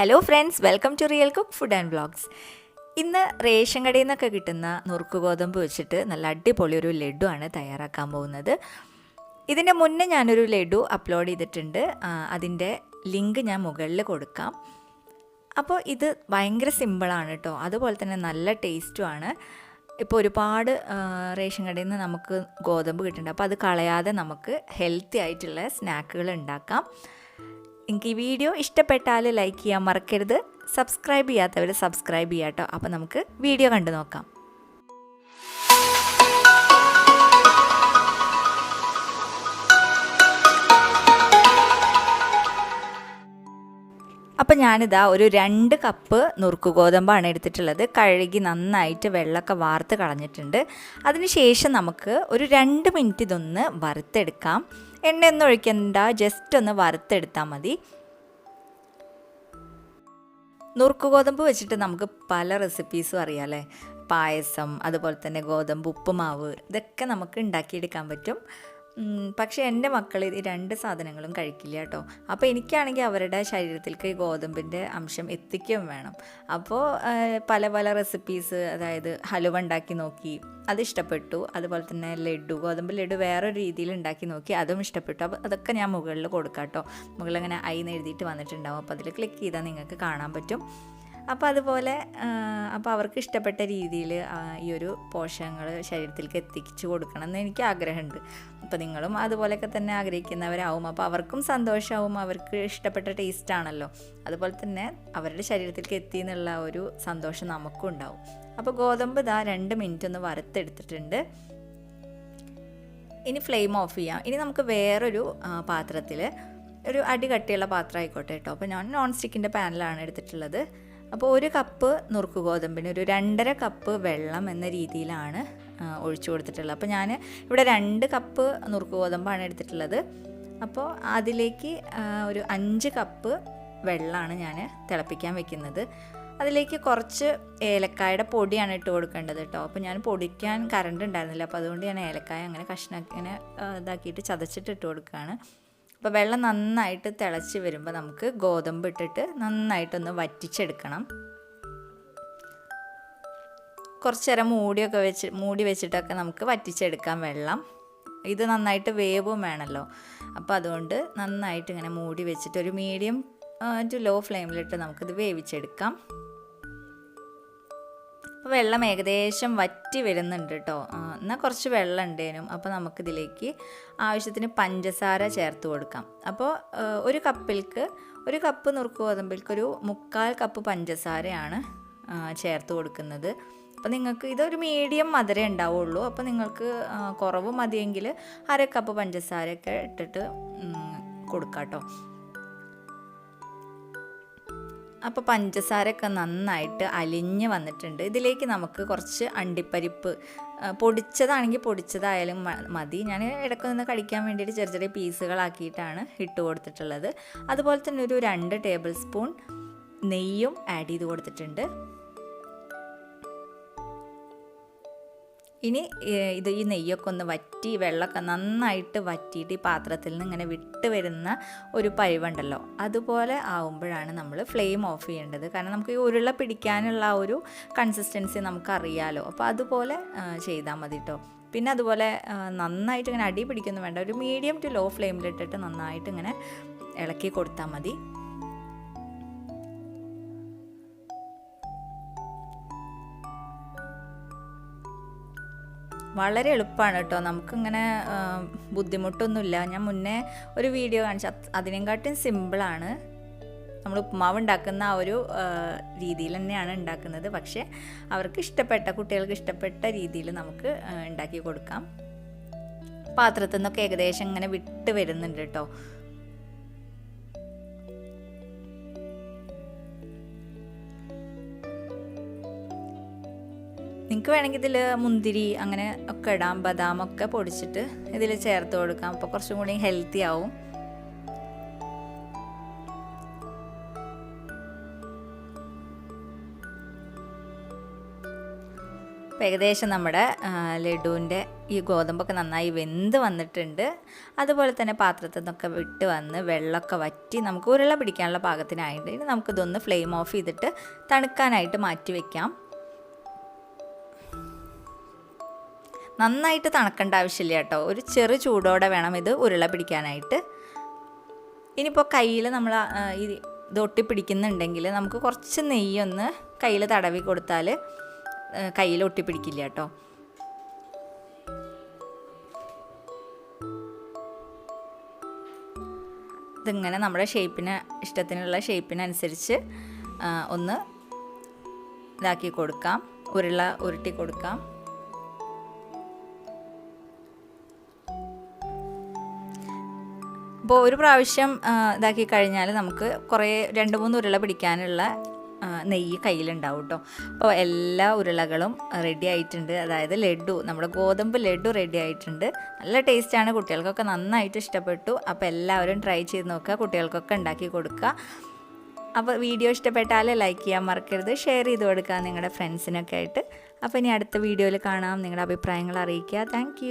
Hello friends, welcome to real cook food and vlogs. ഇന്ന് ration കടയിൽ നിന്നൊക്കെ കിട്ടുന്ന നുറുക്ക് ഗോതമ്പ് വെച്ചിട്ട് നല്ല അടിപൊളി ഒരു ലഡു ആണ് തയ്യാറാക്കാൻ പോകുന്നത്. ഇതിൻ്റെ മുന്നേ ഞാനൊരു ലഡു അപ്ലോഡ് ചെയ്തിട്ടുണ്ട്, അതിൻ്റെ ലിങ്ക് ഞാൻ മുകളിൽ കൊടുക്കാം. അപ്പോൾ ഇത് ഭയങ്കര സിമ്പിളാണ് കേട്ടോ, അതുപോലെ തന്നെ നല്ല ടേസ്റ്റുമാണ്. ഇപ്പോൾ ഒരുപാട് റേഷൻ കടയിൽ നിന്ന് നമുക്ക് ഗോതമ്പ് കിട്ടുന്നുണ്ട്, അപ്പോൾ അത് കളയാതെ നമുക്ക് ഹെൽത്തി ആയിട്ടുള്ള സ്നാക്കുകൾ ഉണ്ടാക്കാം. എനിക്ക് ഈ വീഡിയോ ഇഷ്ടപ്പെട്ടാൽ ലൈക്ക് ചെയ്യാൻ മറക്കരുത്. സബ്സ്ക്രൈബ് ചെയ്യാത്തവർ സബ്സ്ക്രൈബ് ചെയ്യാം കേട്ടോ. അപ്പോൾ നമുക്ക് വീഡിയോ കണ്ടു നോക്കാം. അപ്പോൾ ഞാനിതാ ഒരു 2 കപ്പ് നുറുക്ക് ഗോതമ്പാണ് എടുത്തിട്ടുള്ളത്. കഴുകി നന്നായിട്ട് വെള്ളമൊക്കെ വാർത്ത് കളഞ്ഞിട്ടുണ്ട്. അതിനുശേഷം നമുക്ക് ഒരു 2 മിനിറ്റ് ഇതൊന്ന് വറുത്തെടുക്കാം. എണ്ണയൊന്നും ഒഴിക്കണ്ട, ജസ്റ്റ് ഒന്ന് വറുത്തെടുത്താൽ മതി. നുറുക്ക് ഗോതമ്പ് വെച്ചിട്ട് നമുക്ക് പല റെസിപ്പീസും അറിയാം അല്ലേ. പായസം, അതുപോലെ തന്നെ ഗോതമ്പ് ഉപ്പുമാവ്, ഇതൊക്കെ നമുക്ക് ഉണ്ടാക്കിയെടുക്കാൻ പറ്റും. പക്ഷേ എൻ്റെ മക്കൾ ഈ 2 സാധനങ്ങളും കഴിക്കില്ല കേട്ടോ. അപ്പോൾ എനിക്കാണെങ്കിൽ അവരുടെ ശരീരത്തിലേക്ക് ഈ ഗോതമ്പിൻ്റെ അംശം എത്തിക്കുകയും വേണം. അപ്പോൾ പല പല റെസിപ്പീസ്, അതായത് ഹലുവ ഉണ്ടാക്കി നോക്കി, അത് ഇഷ്ടപ്പെട്ടു. അതുപോലെ തന്നെ ലഡു, ഗോതമ്പ് ലഡു വേറൊരു രീതിയിൽ ഉണ്ടാക്കി നോക്കി, അതും ഇഷ്ടപ്പെട്ടു. അപ്പോൾ അതൊക്കെ ഞാൻ മുകളിൽ കൊടുക്കാം കേട്ടോ. മുകളിൽ അങ്ങനെ ഐന്ന് എഴുതിയിട്ട് വന്നിട്ടുണ്ടാവും, അപ്പോൾ അതിൽ ക്ലിക്ക് ചെയ്താൽ നിങ്ങൾക്ക് കാണാൻ പറ്റും. അപ്പോൾ അതുപോലെ അപ്പോൾ അവർക്ക് ഇഷ്ടപ്പെട്ട രീതിയിൽ ഈ ഒരു പോഷകങ്ങൾ ശരീരത്തിലേക്ക് എത്തിച്ചു കൊടുക്കണം എന്ന് എനിക്ക് ആഗ്രഹമുണ്ട്. അപ്പോൾ നിങ്ങളും അതുപോലെയൊക്കെ തന്നെ ആഗ്രഹിക്കുന്നവരാവും. അപ്പോൾ അവർക്കും സന്തോഷമാവും, അവർക്ക് ഇഷ്ടപ്പെട്ട ടേസ്റ്റാണല്ലോ. അതുപോലെ തന്നെ അവരുടെ ശരീരത്തിലേക്ക് എത്തി എന്നുള്ള ഒരു സന്തോഷം നമുക്കും ഉണ്ടാവും. അപ്പോൾ ഗോതമ്പ് ഇതാ 2 മിനിറ്റ് ഒന്ന് വറുത്തെടുത്തിട്ടുണ്ട്. ഇനി ഫ്ലെയിം ഓഫ് ചെയ്യാം. ഇനി നമുക്ക് വേറൊരു പാത്രത്തിൽ, ഒരു അടി കട്ടിയുള്ള പാത്രം ആയിക്കോട്ടെ കേട്ടോ. അപ്പോൾ ഞാൻ നോൺ സ്റ്റിക്കിൻ്റെ പാനിലാണ് എടുത്തിട്ടുള്ളത്. അപ്പോൾ 1 കപ്പ് നുറുക്ക് ഗോതമ്പിന് ഒരു 2.5 കപ്പ് വെള്ളം എന്ന രീതിയിലാണ് ഒഴിച്ചു കൊടുത്തിട്ടുള്ളത്. അപ്പോൾ ഞാൻ ഇവിടെ 2 കപ്പ് നുറുക്ക് ഗോതമ്പാണ് എടുത്തിട്ടുള്ളത്. അപ്പോൾ അതിലേക്ക് ഒരു 5 കപ്പ് വെള്ളമാണ് ഞാൻ തിളപ്പിക്കാൻ വെക്കുന്നത്. അതിലേക്ക് കുറച്ച് ഏലക്കായുടെ പൊടിയാണ് ഇട്ട് കൊടുക്കേണ്ടത് കേട്ടോ. അപ്പോൾ ഞാൻ പൊടിക്കാൻ കറണ്ട് ഉണ്ടായിരുന്നില്ല, അപ്പോൾ അതുകൊണ്ട് ഞാൻ ഏലക്കായ അങ്ങനെ കഷ്ണാക്കി ഇങ്ങനെ ഇതാക്കിയിട്ട് ചതച്ചിട്ട് ഇട്ട് കൊടുക്കുകയാണ്. അപ്പോൾ വെള്ളം നന്നായിട്ട് തിളച്ച് വരുമ്പോൾ നമുക്ക് ഗോതമ്പ് ഇട്ടിട്ട് നന്നായിട്ടൊന്ന് വറ്റിച്ചെടുക്കണം. കുറച്ച് നേരം മൂടി വെച്ചിട്ടൊക്കെ നമുക്ക് വറ്റിച്ചെടുക്കാം വെള്ളം. ഇത് നന്നായിട്ട് വേവും വേണമല്ലോ. അപ്പോൾ അതുകൊണ്ട് നന്നായിട്ട് ഇങ്ങനെ മൂടി വെച്ചിട്ട് ഒരു മീഡിയം ടു ലോ ഫ്ലെയിമിലിട്ട് നമുക്കിത് വേവിച്ചെടുക്കാം. അപ്പോൾ വെള്ളം ഏകദേശം വറ്റി വരുന്നുണ്ട് കേട്ടോ. എന്നാൽ കുറച്ച് വെള്ളം ഉണ്ടേനും. അപ്പോൾ നമുക്കിതിലേക്ക് ആവശ്യത്തിന് പഞ്ചസാര ചേർത്ത് കൊടുക്കാം. അപ്പോൾ ഒരു കപ്പ് നുറുക്ക് ഗോതമ്പിൽക്ക് ഒരു 3/4 കപ്പ് പഞ്ചസാരയാണ് ചേർത്ത് കൊടുക്കുന്നത്. അപ്പോൾ നിങ്ങൾക്ക് ഇതൊരു മീഡിയം മധുരം ഉണ്ടാവുള്ളൂ. അപ്പോൾ നിങ്ങൾക്ക് കുറവ് മതിയെങ്കിൽ 1/2 കപ്പ് പഞ്ചസാരയൊക്കെ ഇട്ടിട്ട് കൊടുക്കാം കേട്ടോ. അപ്പോൾ പഞ്ചസാരയൊക്കെ നന്നായിട്ട് അലിഞ്ഞ് വന്നിട്ടുണ്ട്. ഇതിലേക്ക് നമുക്ക് കുറച്ച് അണ്ടിപ്പരിപ്പ്, പൊടിച്ചതാണെങ്കിൽ പൊടിച്ചതായാലും മതി. ഞാൻ ഇടയ്ക്കൊന്ന് കടിക്കാൻ വേണ്ടിയിട്ട് ചെറിയ ചെറിയ പീസുകളാക്കിയിട്ടാണ് ഇട്ട് കൊടുത്തിട്ടുള്ളത്. അതുപോലെ തന്നെ ഒരു 2 ടേബിൾ സ്പൂൺ നെയ്യും ആഡ് ചെയ്ത് കൊടുത്തിട്ടുണ്ട്. ഇനി ഈ നെയ്യൊക്കെ ഒന്ന് വറ്റി, വെള്ളമൊക്കെ നന്നായിട്ട് വറ്റിയിട്ട് ഈ പാത്രത്തിൽ നിന്ന് ഇങ്ങനെ വിട്ട് വരുന്ന ഒരു പരുവുണ്ടല്ലോ, അതുപോലെ ആവുമ്പോഴാണ് നമ്മൾ ഫ്ലെയിം ഓഫ് ചെയ്യേണ്ടത്. കാരണം നമുക്ക് ഈ ഉരുള പിടിക്കാനുള്ള ആ ഒരു കൺസിസ്റ്റൻസി നമുക്കറിയാലോ. അപ്പോൾ അതുപോലെ ചെയ്താൽ മതി കേട്ടോ. പിന്നെ അതുപോലെ നന്നായിട്ട് ഇങ്ങനെ അടി പിടിക്കൊന്നും വേണ്ട, ഒരു മീഡിയം ടു ലോ ഫ്ലെയിമിലിട്ടിട്ട് നന്നായിട്ട് ഇങ്ങനെ ഇളക്കി കൊടുത്താൽ മതി. വളരെ എളുപ്പമാണ് കേട്ടോ, നമുക്കിങ്ങനെ ബുദ്ധിമുട്ടൊന്നുമില്ല. ഞാൻ മുന്നേ ഒരു വീഡിയോ കാണിച്ചു, അതിനെക്കാട്ടും സിമ്പിളാണ്. നമ്മൾ ഉപ്പുമാവ് ഉണ്ടാക്കുന്ന ആ ഒരു രീതിയിൽ തന്നെയാണ് ഉണ്ടാക്കുന്നത്. പക്ഷേ കുട്ടികൾക്ക് ഇഷ്ടപ്പെട്ട രീതിയിൽ നമുക്ക് ഉണ്ടാക്കി കൊടുക്കാം. പാത്രത്തിൽ നിന്നൊക്കെ ഏകദേശം ഇങ്ങനെ വിട്ട് വരുന്നുണ്ട് കേട്ടോ. നിങ്ങൾക്ക് വേണമെങ്കിൽ ഇതിൽ മുന്തിരി അങ്ങനെ ഒക്കെ ഇടാം, ബദാമൊക്കെ പൊടിച്ചിട്ട് ഇതിൽ ചേർത്ത് കൊടുക്കാം. അപ്പോൾ കുറച്ചും കൂടി ഹെൽത്തി ആവും. ഏകദേശം നമ്മുടെ ലഡുവിൻ്റെ ഈ ഗോതമ്പൊക്കെ നന്നായി വെന്ത് വന്നിട്ടുണ്ട്. അതുപോലെ തന്നെ പാത്രത്തിൽ നിന്നൊക്കെ വിട്ട് വന്ന് വെള്ളമൊക്കെ വറ്റി നമുക്ക് ഉരുള പിടിക്കാനുള്ള പാകത്തിനായിട്ട് ഇനി നമുക്കിതൊന്ന് ഫ്ലെയിം ഓഫ് ചെയ്തിട്ട് തണുക്കാനായിട്ട് മാറ്റി വയ്ക്കാം. നന്നായിട്ട് തണുക്കേണ്ട ആവശ്യമില്ല കേട്ടോ, ഒരു ചെറു ചൂടോടെ വേണം ഇത് ഉരുള പിടിക്കാനായിട്ട്. ഇനിയിപ്പോൾ കയ്യിൽ നമ്മൾ ഇത് ഒട്ടിപ്പിടിക്കുന്നുണ്ടെങ്കിൽ നമുക്ക് കുറച്ച് നെയ്യൊന്ന് കയ്യിൽ തടവി കൊടുത്താൽ കയ്യിൽ ഒട്ടിപ്പിടിക്കില്ല കേട്ടോ. ഇതിങ്ങനെ നമ്മുടെ ഇഷ്ടത്തിനുള്ള ഷേപ്പിനനുസരിച്ച് ഒന്ന് ഇതാക്കി കൊടുക്കാം, ഉരുട്ടി കൊടുക്കാം. അപ്പോൾ ഒരു പ്രാവശ്യം ഇതാക്കി കഴിഞ്ഞാൽ നമുക്ക് കുറേ 2-3 ഉരുള പിടിക്കാനുള്ള നെയ്യ് കയ്യിലുണ്ടാവും കേട്ടോ. അപ്പോൾ എല്ലാ ഉരുളകളും റെഡി ആയിട്ടുണ്ട്. അതായത് ലഡ്ഡു, നമ്മുടെ ഗോതമ്പ് ലഡ്ഡു റെഡി ആയിട്ടുണ്ട്. നല്ല ടേസ്റ്റാണ്, കുട്ടികൾക്കൊക്കെ നന്നായിട്ട് ഇഷ്ടപ്പെട്ടു. അപ്പോൾ എല്ലാവരും ട്രൈ ചെയ്ത് നോക്കുക, കുട്ടികൾക്കൊക്കെ ഉണ്ടാക്കി കൊടുക്കുക. അപ്പോൾ വീഡിയോ ഇഷ്ടപ്പെട്ടാൽ ലൈക്ക് ചെയ്യാൻ മറക്കരുത്, ഷെയർ ചെയ്ത് കൊടുക്കുക നിങ്ങളുടെ ഫ്രണ്ട്സിനൊക്കെ ആയിട്ട്. അപ്പോൾ ഇനി അടുത്ത വീഡിയോയിൽ കാണാം. നിങ്ങളുടെ അഭിപ്രായങ്ങൾ അറിയിക്കുക. താങ്ക്